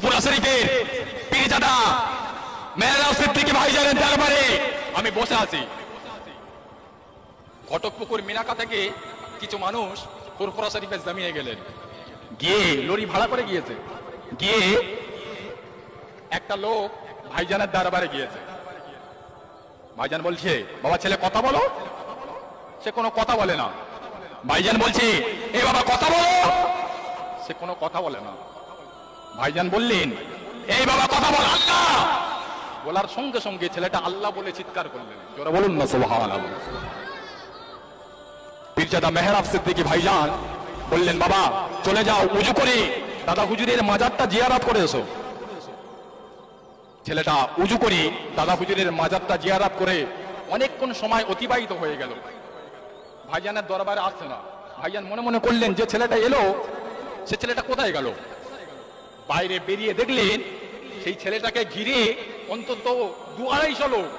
ফুরফুরা শরীফের পীরজাদা মেহরাব সিদ্দিকী ভাইজানের দরবারে আমি বসে আছি। ঘটকপুকুর মিনাকা থেকে কিছু মানুষ ফুরফুরা শরীফের জমিয়ে গেলেন, গিয়ে লরি ভাড়া করে গিয়েছে, গিয়ে একটা লোক ভাইজানের দরবারে গিয়েছে। ভাইজান বলছে, বাবা ছেলে কথা বলো। সে কোনো কথা বলে না। ভাইজান বলছে, এ বাবা কথা বলো। সে কোনো কথা বলে না। ভাইজান বললেন, এই বাবা কথা বল। আল্লাহ বলার সঙ্গে সঙ্গে ছেলেটা আল্লাহ বলে চিৎকার করলেন। জোরে বলুন না সুবহানাল্লাহ। পীরজাদা মেহরাব সিদ্দিকী ভাইজান বললেন, বাবা চলে যাও, উজু করে দাদা হুজুরের মাজারটা জিয়ারত করে এসো। ছেলেটা উজু করে দাদা হুজুরের মাজারটা জিয়ারত করে অনেকক্ষণ সময় অতিবাহিত হয়ে গেল। ভাইজানের দরবারে আসছে না। ভাইজান মনে মনে করলেন, যে ছেলেটা এলো সে ছেলেটা কোথায় গেল। বাইরে বেরিয়ে দেখলেন সেই ছেলেটাকে ঘিরে অন্তত 2-250 লোক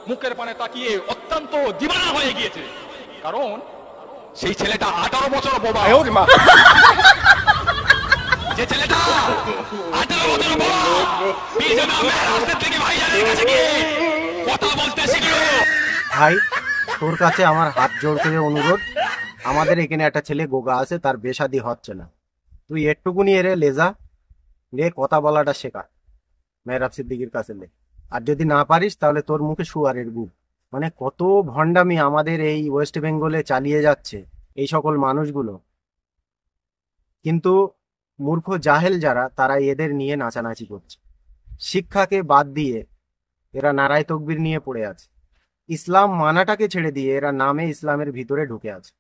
মুখের পানে তাকিয়ে অত্যন্ত দিবানা হয়ে গিয়েছে। কারণ সেই ছেলেটা 18 বছর বোবা। যে ছেলেটা 18 বছর বোবা পীরজাদা মেহরাব সিদ্দিকী ভাইজানের কাছে গিয়ে কথা বলতে শিখলো। ভাই তোর কাছে আমার হাত জোড় করে অনুরোধ, আমাদের এখানে একটা ছেলে গোগা আছে, তার বেশাদি হচ্ছে না, তুই একটুকুনি এরে লেজা লে কথা বলাটা শেখা মেহরাব সিদ্দিকীর কাছে লে। আর যদি না পারিস তাহলে তোর মুখে শুয়ারের গু। মানে কত ভণ্ডামি আমাদের এই ওয়েস্ট বেঙ্গলে চালিয়ে যাচ্ছে এই সকল মানুষগুলো। কিন্তু মূর্খ জাহেল যারা, তারা এদের নিয়ে নাচানাচি করছে। শিক্ষাকে বাদ দিয়ে এরা নারায় তকবির নিয়ে পড়ে আছে। ইসলাম মানাটাকে ছেড়ে দিয়ে এরা নামে ইসলামের ভিতরে ঢুকে আছে।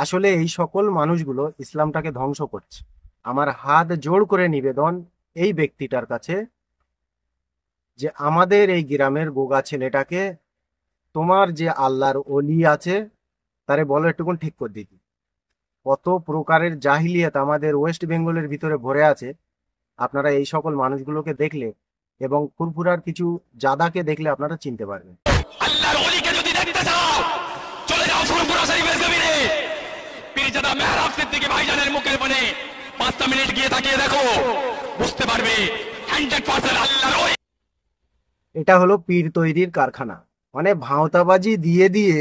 আসলে এই সকল মানুষগুলো ইসলামটাকে ধ্বংস করছে। আমার হাত জোড় করে নিবেদন এই ব্যক্তিটার কাছে যে আমাদের এই গ্রামের গোগা ছেলেটাকে, তোমার যে আল্লাহর ওলি আছে তারে বলো একটুকুন ঠিক করে দিতি। কত প্রকারের জাহিলিয়াত আমাদের ওয়েস্ট বেঙ্গলের ভিতরে ভরে আছে। আপনারা এই সকল মানুষগুলোকে দেখলে এবং ফুরফুরার কিছু জাদাকে দেখলে আপনারা চিনতে পারবেন। আল্লাহর ওলিকে যদি দেখতে চাও চলে যাও ফুরফুরা শরীফের জমিনে। পীরজাদা মেহরাব সিদ্দিকী ভাইজানের মুখের পানে 5টা মিনিট গিয়ে তাকিয়ে দেখো, বুঝতে পারবে 100% আল্লাহর ওলি। এটা হলো পীর তৈরির কারখানা। মানে ভাঁওতাবাজি দিয়ে দিয়ে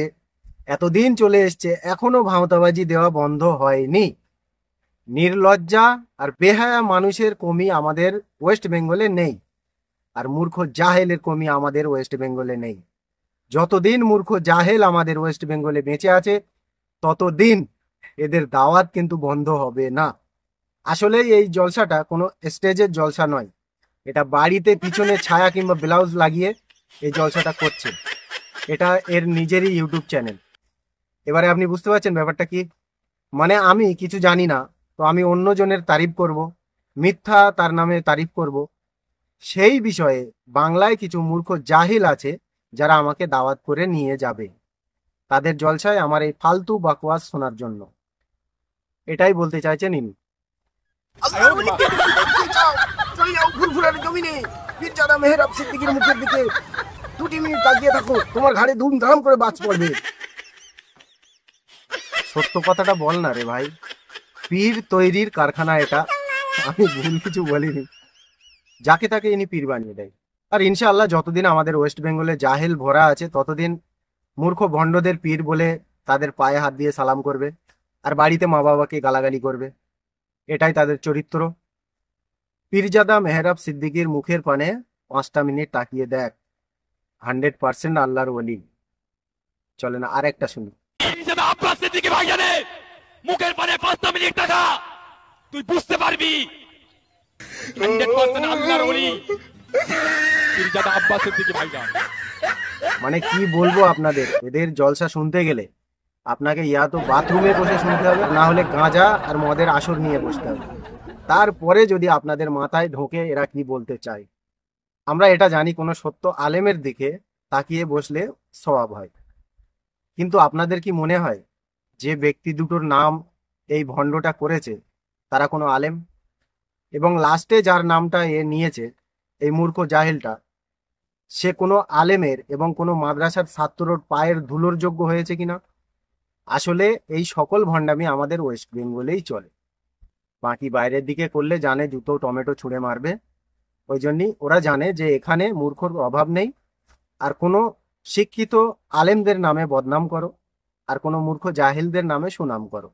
এতদিন চলে এসছে, এখনো ভাঁওতাবাজি দেওয়া বন্ধ হয়নি। নির্লজ্জা আর বেহায়া মানুষের কমি আমাদের ওয়েস্ট বেঙ্গলে নেই, আর মূর্খ জাহেলের কমি আমাদের ওয়েস্ট বেঙ্গলে নেই। যতদিন মূর্খ জাহেল আমাদের ওয়েস্ট বেঙ্গলে বেঁচে আছে ততদিন এদের দাওয়াত কিন্তু বন্ধ হবে না। আসলে এই জলসাটা কোনো স্টেজের জলসা নয়, এটা বাড়িতে পিছনে ছায়া কিংবা ব্লাউজ লাগিয়ে এই জলসাটা করছে। এটা এর নিজেরই ইউটিউব চ্যানেল। এবারে আপনি বুঝতে পারছেন ব্যাপারটা কি। মানে আমি কিছু জানি না, তো আমি অন্যজনের তারিফ করব, মিথ্যা তার নামে তারিফ করব। সেই বিষয়ে বাংলায় কিছু মূর্খ জাহিল আছে যারা আমাকে দাওয়াত করে নিয়ে যাবে তাদের জলসায় আমার এই ফালতু বাকওয়াজ শোনার জন্য। এটাই বলতে চাইছেন ইনি। চলে যাও ফুরফুরার জমিনে, পীরজাদা মেহরাব সিদ্দিকীর মুখের দিকে 2 মিনিট তাকিয়ে থাকো, তোমার ঘাড়ে ধুমধাম করে বাজ পড়বে। সত্য কথাটা বল না রে ভাই, পীর তৈরির কারখানা এটা, আমি ভুল কিছু বলিনি। যাকে তাকে ইনি পীর বানিয়ে দেয়। আর ইনশাআল্লাহ যতদিন আমাদের ওয়েস্ট বেঙ্গলে জাহেল ভরা আছে ততদিন মূর্খ ভণ্ডদের পীর বলে তাদের পায়ে হাত দিয়ে সালাম করবে আর বাড়িতে মা বাবাকে গালাগালি করবে। এটাই তাদের চরিত্র। পীরজাদা মেহরাব সিদ্দিকীর মুখের পানে 5টা মিনিট তাকিয়ে দেখ, 100% আল্লাহর ওলি। চলে না আর একটা শুনি। পীরজাদা আব্বাস সিদ্দিকী ভাইজানের মুখের পানে 5টা মিনিট টাকা, তুই বুঝতে পারবি 100% আল্লাহর ওলি পীরজাদা আব্বাস সিদ্দিকী ভাইজান। মানে কি বলবো আপনাদের, এদের জলসা শুনতে গেলে আপনাকে ইয়া তো বাথরুমে বসে শুনতে হবে, না হলে গাঁজা আর মদের আসর নিয়ে বসতে হবে। তারপরে যদি আপনাদের মাথায় ঢোকে এরা কি বলতে চায়। আমরা এটা জানি কোনো সত্য আলেমের দিকে তাকিয়ে বসলে সওয়াব হয়, কিন্তু আপনাদের কি মনে হয় যে ব্যক্তি দুটোর নাম এই ভণ্ডটা করেছে তারা কোনো আলেম? এবং লাস্টে যার নামটা এ নিয়েছে এই মূর্খ জাহেলটা, সে কোনো আলেমের এবং কোনো মাদ্রাসার ছাত্রর পায়ের ধুলোর যোগ্য হয়েছে কিনা? আসলে এই সকল ভণ্ডামি আমাদের ওয়েস্ট বেঙ্গলেই চলে। বাকি বাইরের দিকে করলে জানে জুতো টমেটো ছুঁড়ে মারবে। ওই জন্যই ওরা জানে যে এখানে মূর্খর অভাব নেই। আর কোনো শিক্ষিত আলেমদের নামে বদনাম করো, আর কোনো মূর্খ জাহিলদের নামে সুনাম করো।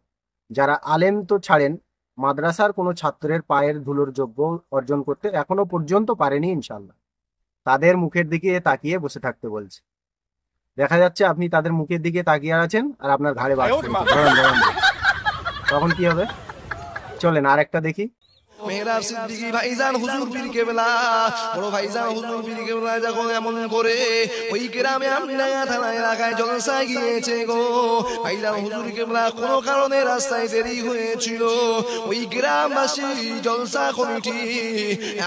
যারা আলেম তো ছাড়েন, মাদ্রাসার কোনো ছাত্রের পায়ের ধুলোর যোগ্য অর্জন করতে এখনো পর্যন্ত পারেনি ইনশাল্লাহ। তাদের মুখের দিকে তাকিয়ে বসে থাকতে বলছে। দেখা যাচ্ছে আপনি তাদের মুখের দিকে তাকিয়ে আছেন আর আপনার ঘাড়ে বাস পড়েছে। ধরান ধরান দিয়ে। তখন কি হবে? চলেন আর একটা দেখি। মেহরাব সিদ্দিকী ভাইজান হুজুর পীর কেবলা, বড় ভাইজান হুজুর পীর কেবলা যখন এমন করে ওই গ্রামে আমডাঙ্গা থানা এলাকায় জলসা গিয়েছে গো। ভাইজান হুজুর কেবলা কোনো কারণে রাস্তায় দেরি হয়েছিল। ওই গ্রামবাসী জলসা কমিটি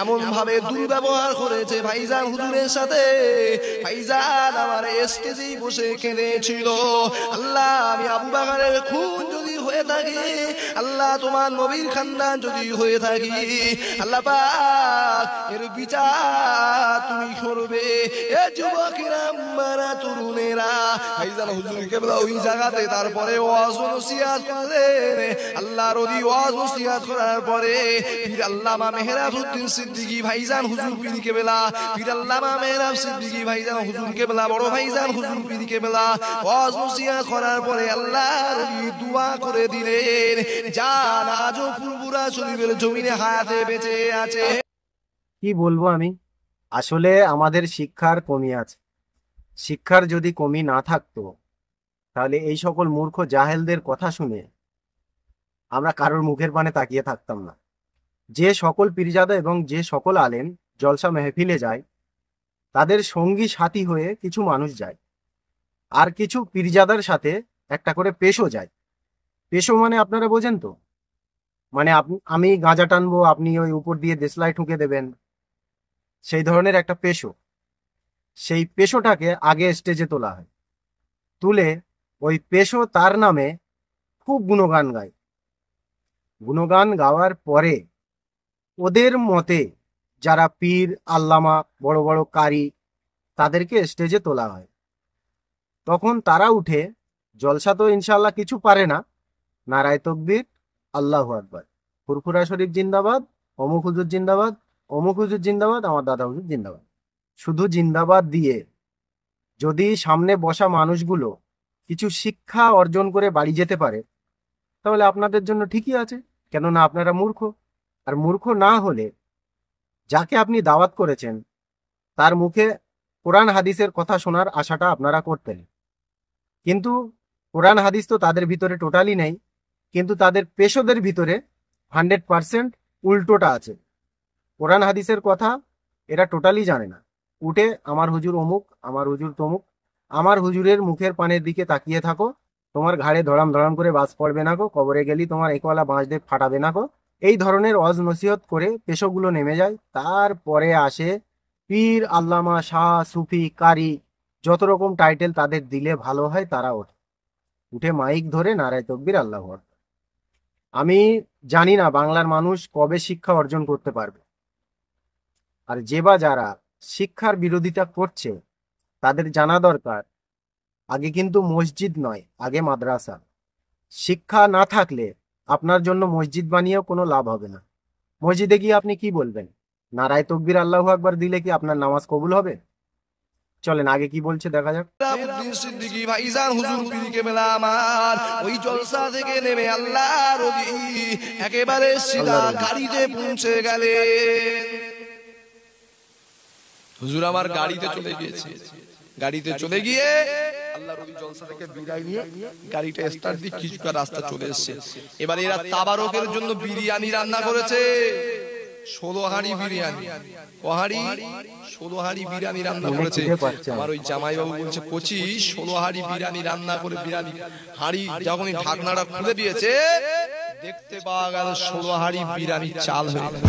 এমন ভাবে দুর্ব্যবহার করেছে ভাইজান হুজুরের সাথে, ভাইজান আমার স্টেজেই বসে কেঁদেছিল, আল্লাহ আমি আবু বাকারের খুন যদি হয়ে থাকি, আল্লাহ তোমার নবীর খানদান যদি হয়ে থাকি, আল্লাহ পাক এর বিচার তুমি করবে। এ যুবকেরা মারা তরুণেরা, ভাইজান হুজুর কেবলা ওই জায়গাতে তারপরে ওয়াজ নসিহত করলেন। আল্লাহর ওই ওয়াজ নসিহত করার পরে পীর আল্লামা মেহরাবউদ্দিন সিদ্দিকী ভাইজান হুজুর পীর কেবলা, পীর আল্লামা মেহরাব সিদ্দিকী ভাইজান হুজুর কেবলা, বড় ভাইজান হুজুর পীর কেবলা ওয়াজ নসিহত করার পরে আল্লাহর ওই দোয়া করে দিলেন, জান আজও ফুরফুরা শরীফের জমিনে হায়াতে বেঁচে আছে। কি বলবো আমি, আসলে আমাদের শিক্ষার কমি আছে। শিক্ষার যদি কমি না থাকতো তাহলে এই সকল মূর্খ জাহেলদের কথা শুনে আমরা কারোর মুখের পানে তাকিয়ে থাকতাম না। যে সকল পীরজাদা এবং যে সকল আলেম জলসা মেহফিলে যায়, তাদের সঙ্গী সাথী হয়ে কিছু মানুষ যায়, আর কিছু পীরজাদার সাথে একটা করে পেশও যায়। পেশো মানে আপনারা বোঝেন তো? মানে আমি গাঁজা টানবো, আপনি ওই উপর দিয়ে দেশলাই ঠুকে দেবেন, সেই ধরনের একটা পেশো। সেই পেশোটাকে আগে স্টেজে তোলা হয়, তুলে ওই পেশো তার নামে খুব গুণগান গায়। গুণগান গাওয়ার পরে ওদের মতে যারা পীর আল্লামা বড় বড় কারি, তাদেরকে স্টেজে তোলা হয়। তখন তারা উঠে, জলসা তো ইনশাল্লাহ কিছু পারে না, নারায়ে তকবীর, আল্লাহু আকবার, ফুরফুরা শরীফ জিন্দাবাদ, অমুক হুজুর জিন্দাবাদ, অমুক হুজুর জিন্দাবাদ, আমার দাদা হুজুর জিন্দাবাদ, শুধু জিন্দাবাদ দিয়ে যদি সামনে বসা মানুষগুলো কিছু শিক্ষা অর্জন করে বাড়ি যেতে পারে, তাহলে আপনাদের জন্য ঠিকই আছে। কেননা আপনারা মূর্খ। আর মূর্খ না হলে যাকে আপনি দাওয়াত করেছেন তার মুখে কোরআন হাদিসের কথা শোনার আশাটা আপনারা করতেন। কিন্তু কোরআন হাদিস তো তাদের ভিতরে টোটালি নেই, কিন্তু তাদের পেশোদের ভিতরে 100% উল্টোটা আছে। কোরআন হাদিসের কথা এরা টোটালি জানে না। উঠে আমার হুজুর অমুক, আমার হুজুর তমুক, আমার হুজুরের মুখের পানের দিকে তাকিয়ে থাকো, তোমার ঘাড়ে ধড়াম ধড়াম করে বাস পড়বে না গো, কবরে গেলি তোমার একওয়ালা বাঁশ দিয়ে ফাটাবে না গো, এই ধরনের ওয়াজ নসিহত করে পেশোগুলো নেমে যায়। তারপরে আসে পীর আল্লামা শাহ সুফি কারি, যত রকম টাইটেল তাদের দিলে ভালো হয় তারা ওঠে, উঠে মাইক ধরে নারায়ে তকবীর, আল্লাহু আকবার। আমি জানি না বাংলার মানুষ কবে শিক্ষা অর্জন করতে পারবে। আর যে বা যারা শিক্ষার বিরোধিতা করছে তাদের জানা দরকার, আগে কিন্তু মসজিদ নয়, আগে মাদ্রাসা। শিক্ষা না থাকলে আপনার জন্য মসজিদ বানিয়েও কোনো লাভ হবে না। মসজিদে গিয়ে আপনি কি বলবেন? নারায়ে তকবীর আল্লাহু আকবার দিলে কি আপনার নামাজ কবুল হবে? চলেন আগে কি বলছে দেখা যাক। মেহরাবউদ্দিন সিদ্দিকী ভাইজান হুজুর পীর কেবলা আমার ওই জলসা থেকে নেমে আল্লাহর ওলি একেবারে সিধা গাড়িতে পৌঁছে গেলেন। হুজুর আমার গাড়িতে চলে গিয়েছে, গাড়িতে চলে গিয়ে আল্লাহর ওলি জলসা থেকে বিদায় নিয়ে গাড়িটা স্টার্ট দিয়ে কিছুটা রাস্তা চলে এসেছে। এবার এরা তাবারকের জন্য বিরিয়ানি রান্না করেছে, 16 হাঁড়ি বিরিয়ানি, কহাড়ি 16 হাঁড়ি বিরিয়ানি রান্না করেছে। আমার ওই জামাইবাবু বলছে, কচি 16 হাঁড়ি বিরিয়ানি রান্না করে বিরিয়ানি হাঁড়ি যখনই ঢাকনাটা খুলে দিয়েছে, দেখতে পাওয়া গেল 16 হাঁড়ি বিরিয়ানি চাল হয়ে গেল।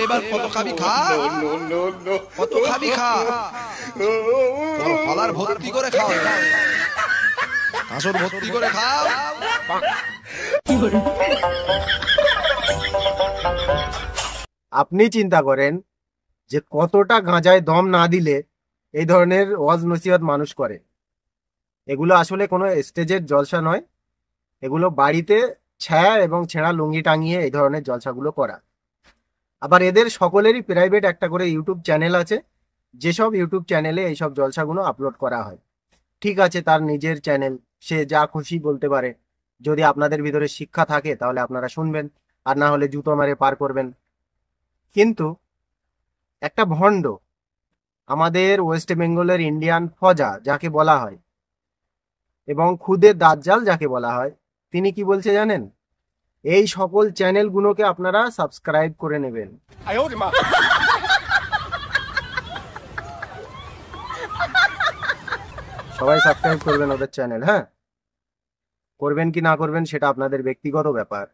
এবার কত খাবি খা, কত খাবি খা, ফলার ভর্তি করে খাও, কাঁসর ভর্তি করে খাও। আপনি চিন্তা করেন যে কতটা গাঁজায় দম না দিলে এই ধরনের ওয়াজ নসিহত মানুষ করে। এগুলো আসলে কোনো স্টেজের জলসা নয়, এগুলো বাড়িতে ছায়া এবং ছেঁড়া লুঙ্গি টাঙিয়ে এই ধরনের জলসাগুলো করা। আবার এদের সকলেরই প্রাইভেট একটা করে ইউটিউব চ্যানেল আছে, যেসব ইউটিউব চ্যানেলে এইসব জলসাগুলো আপলোড করা হয়। ঠিক আছে, তার নিজের চ্যানেল, সে যা খুশি বলতে পারে। যদি আপনাদের ভিতরে শিক্ষা থাকে তাহলে আপনারা শুনবেন, আর না হলে জুতো মারে পার করবেন। কিন্তু একটা ভণ্ড, আমাদের ওয়েস্ট বেঙ্গলের ইন্ডিয়ান ফজা যাকে বলা হয় এবং খুদে দাজ্জাল যাকে বলা হয়, তিনি কি বলছে জানেন? এই সকল চ্যানেলগুলোকে আপনারা সাবস্ক্রাইব করে নেবেন। সবাই সাবস্ক্রাইব করবেন ওদের চ্যানেল। হ্যাঁ, করবেন কি না করবেন সেটা আপনাদের ব্যক্তিগত ব্যাপার,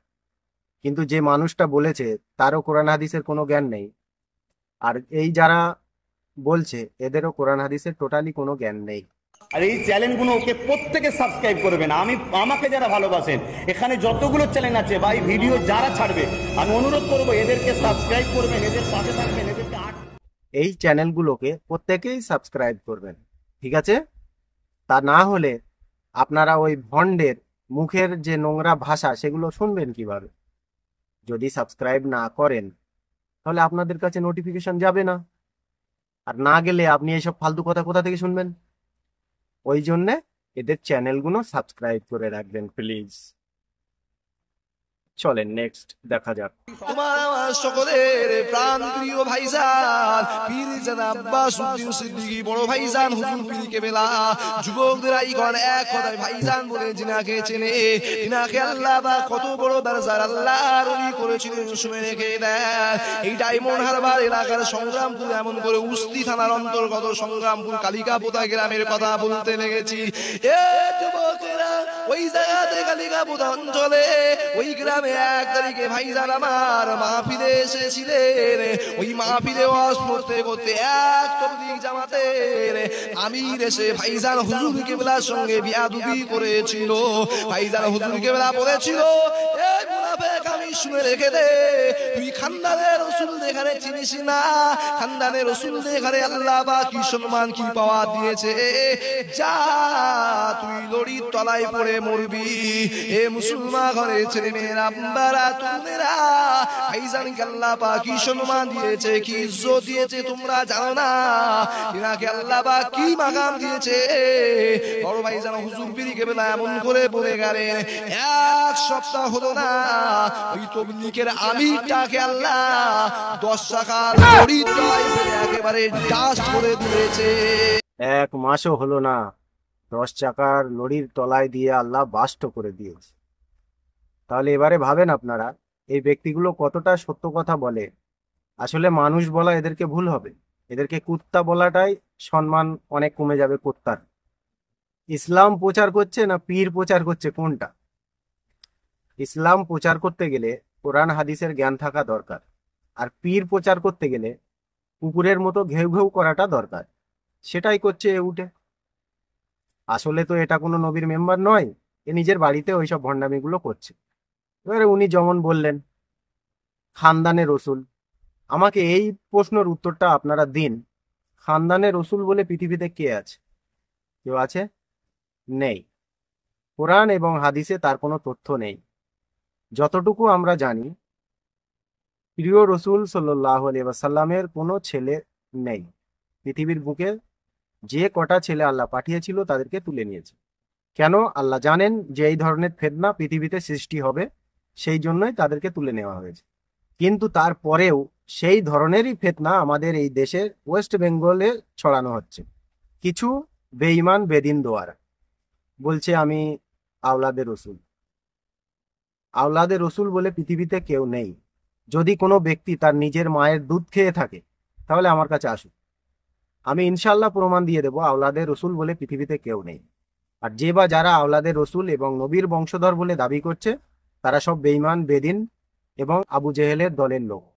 কিন্তু যে মানুষটা বলেছে তারও কোরআন হাদিসের কোনো জ্ঞান নেই, আর এই যারা বলছে এদেরও কোরআন হাদিসের টোটালি কোনো জ্ঞান নেই। আর এই চ্যানেলগুলো ওকে প্রত্যেকে সাবস্ক্রাইব করবেন। আমাকে যারা ভালোবাসেন, এখানে যতগুলো চ্যানেল আছে বা এই ভিডিও যারা ছাড়বে, আমি অনুরোধ করবো এদেরকে সাবস্ক্রাইব করবেন, এদের পাশে থাকবেন, এদেরকে এই চ্যানেলগুলোকে প্রত্যেকেই সাবস্ক্রাইব করবেন, ঠিক আছে? তা না হলে আপনারা ওই ভণ্ডের মুখের যে নোংরা ভাষা সেগুলো শুনবেন কিভাবে? যদি সাবস্ক্রাইব না করেন তাহলে আপনাদের কাছে নোটিফিকেশন যাবে না, আর না গেলে আপনি এইসব ফালতু কথা কোথা থেকে শুনবেন? ওই জন্যে এদের চ্যানেলগুলো সাবস্ক্রাইব করে রাখবেন প্লিজ। চলেন নেক্সট দেখা যাক। তোমার আমার সকলের প্রাণ প্রিয় ভাইজান পীর জানা আব্বাস উদ্দিন সিদ্দিকী বড় ভাইজান হুজুর পীর কেবলা, যুবকদের আইকন এক কথায় ভাইজান বলে জিনাকে চেনে। জিনাকে আল্লাহ বা কত বড় দরজার আল্লাহর ওলি করেছিলেন শুনে রেখে দেন। এই ডায়মন্ড হারবার এলাকার সংগ্রামপুর, এমন করে উস্তি থানার অন্তর্গত সংগ্রামপুর কালিকাপোতা গ্রামের কথা বলতে লেগেছি। এ যুবকেরা, ওই জায়গাতে কালিকাপোতা অঞ্চলে ওই গ্রামে 1 তারিখে ভাইজান আমার মাহফিলে এসেছিলেন। ওই মাহফিলে ওয়াজ করতে করতে এক তবলিগ জামাতের আমির এসে ভাইজান হুজুর কেবলার সঙ্গে বিয়াদবি করেছিল। ভাইজান হুজুর কেবলা বলেছিল, এই মুনাফিক, আমি শুনে রেখে দে, তুই খানদানের রাসূল দেখানে চিনিস না। খানদানের রাসূল দেখানে আল্লাহ বা কি সম্মান কি পাওয়া দিয়েছে, যা তুই লড়ির তলায় পড়ে মরবি। এ মুসলমান ঘরের ছেলেমেয়েরা, বারা তুমেরা, ভাইজানকে আল্লাহ পাক কি সম্মান দিয়েছে, কি ইজ্জত দিয়েছে তোমরা জানো না। তিনাকে আল্লাহ পাক কি মাকাম দিয়েছে। বড় ভাইজান হুজুর পীর কেবলা এমন করে বলে গেলেন, 1 সপ্তাহ হলো না ওই তবলিগের আমিরটাকে আল্লাহ 10 টাকা লড়ির তলায় ফেলে একেবারে ডাস্ট করে দিয়েছে। 1 মাসও হলো না 10 চাকার লরির তলায় দিয়ে আল্লাহ বাস্ট করে দিয়েছে। তাহলে এবারে ভাবেন আপনারা, এই ব্যক্তিগুলো কতটা সত্য কথা বলে। আসলে মানুষ বলা এদেরকে ভুল হবে, এদেরকে কুত্তা বলাটাই সম্মান অনেক কমে যাবে কুত্তার। ইসলাম প্রচার করছে না পীর প্রচার করছে, কোনটা? ইসলাম প্রচার করতে গেলে কোরআন হাদিসের জ্ঞান থাকা দরকার, আর পীর প্রচার করতে গেলে কুকুরের মতো ঘেউ ঘেউ করাটা দরকার। সেটাই করছে এ উঠে। আসলে তো এটা কোনো নবীর মেম্বার নয়, এ নিজের বাড়িতে ওইসব ভণ্ডামিগুলো করছে। এবারে উনি যেমন বললেন খানদানে রসুল, আমাকে এই প্রশ্নের উত্তরটা আপনারা দিন, খানদানে রসুল বলে পৃথিবীতে কে আছে? কেউ আছে? নেই। কোরআন এবং হাদিসে তার কোনো তথ্য নেই। যতটুকু আমরা জানি, প্রিয় রসুল সাল্লাল্লাহু আলাইহি ওয়াসাল্লামের কোনো ছেলে নেই। পৃথিবীর বুকে যে কটা ছেলে আল্লাহ পাঠিয়েছিল তাদেরকে তুলে নিয়েছে। কেন? আল্লাহ জানেন যে এই ধরনের ফিতনা পৃথিবীতে সৃষ্টি হবে, সেই জন্যই তাদেরকে তুলে নেওয়া হয়েছে। কিন্তু তারপরেও সেই ধরনেরই ফিতনা আমাদের এই দেশের ওয়েস্ট বেঙ্গলে ছড়ানো হচ্ছে। কিছু বেঈমান বেদিন দোয়ারা বলছে আমি আওলাদে রসুল। আওলাদে রসুল বলে পৃথিবীতে কেউ নেই। যদি কোনো ব্যক্তি তার নিজের মায়ের দুধ খেয়ে থাকে তাহলে আমার কাছে আসুক, আমি ইনশাল্লাহ প্রমাণ দিয়ে দেবো আওলাদে রসুল বলে পৃথিবীতে কেউ নেই। আর যে বা যারা আওলাদে রসুল এবং নবীর বংশধর বলে দাবি করছে, তারা সব বেঈমান বেদিন এবং আবু জেহেলের দলের লোক।